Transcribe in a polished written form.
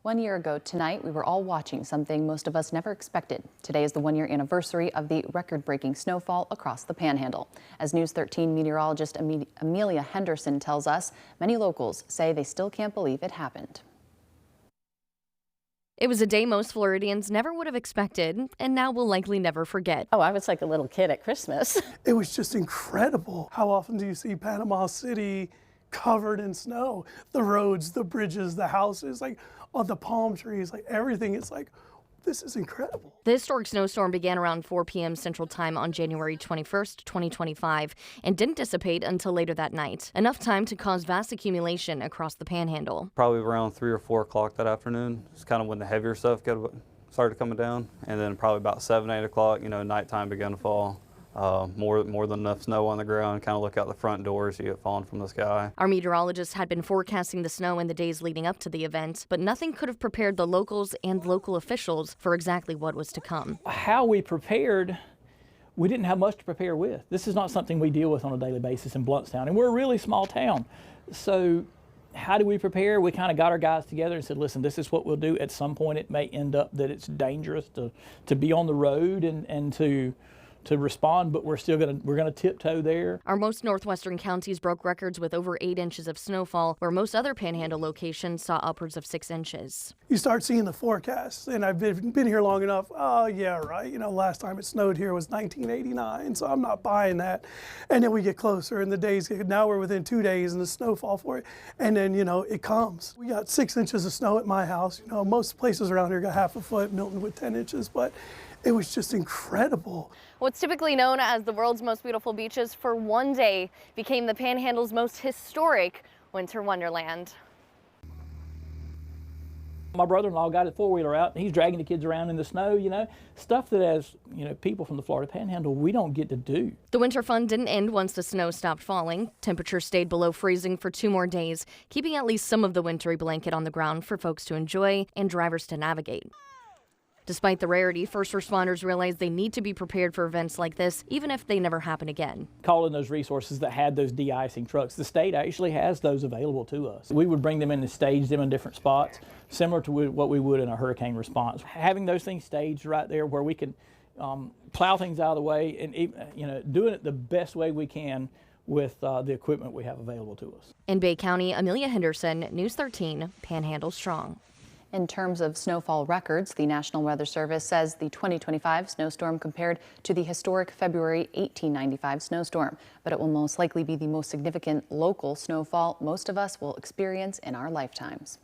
1 year ago tonight, we were all watching something most of us never expected. Today is the 1-year anniversary of the record-breaking snowfall across the Panhandle. As News 13 meteorologist Amelia Henderson tells us, many locals say they still can't believe it happened. It was a day most Floridians never would have expected, and now will likely never forget. Oh, I was like a little kid at Christmas. It was just incredible. How often do you see Panama City covered in snow? The roads, the bridges, the houses, like all the palm trees, like everything. It's like, this is incredible. The historic snowstorm began around 4 p.m. Central Time on January 21st, 2025, and didn't dissipate until later that night. Enough time to cause vast accumulation across the Panhandle. Probably around 3 or 4 o'clock that afternoon. It's kind of when the heavier stuff started coming down. And then probably about 7, 8 o'clock, nighttime began to fall. More than enough snow on the ground. Kind of look out the front door, see it falling from the sky. Our meteorologists had been forecasting the snow in the days leading up to the event, but nothing could have prepared the locals and local officials for exactly what was to come. How we prepared, we didn't have much to prepare with. This is not something we deal with on a daily basis in Blountstown, and we're a really small town. So how do we prepare? We kind of got our guys together and said, listen, this is what we'll do. At some point it may end up that it's dangerous to be on the road and to respond, but we're gonna tiptoe there. Our most northwestern counties broke records with over 8 inches of snowfall, where most other Panhandle locations saw upwards of 6 inches. You start seeing the forecasts, and I've been here long enough. Oh yeah, right. Last time it snowed here was 1989, so I'm not buying that. And then we get closer, and the days now we're within 2 days, and the snowfall for it, and then it comes. We got 6 inches of snow at my house. Most places around here got half a foot. Milton with 10 inches, but it was just incredible. What's typically known as the world's most beautiful beaches for one day became the Panhandle's most historic winter wonderland. My brother-in-law got a four-wheeler out, and he's dragging the kids around in the snow, stuff that as, people from the Florida Panhandle, we don't get to do. The winter fun didn't end once the snow stopped falling. Temperatures stayed below freezing for 2 more days, keeping at least some of the wintry blanket on the ground for folks to enjoy and drivers to navigate. Despite the rarity, first responders realize they need to be prepared for events like this, even if they never happen again. Calling those resources that had those de-icing trucks. The state actually has those available to us. We would bring them in and stage them in different spots, similar to what we would in a hurricane response. Having those things staged right there where we can plow things out of the way and doing it the best way we can with the equipment we have available to us. In Bay County, Amelia Henderson, News 13, Panhandle Strong. In terms of snowfall records, the National Weather Service says the 2025 snowstorm compared to the historic February 1895 snowstorm, but it will most likely be the most significant local snowfall most of us will experience in our lifetimes.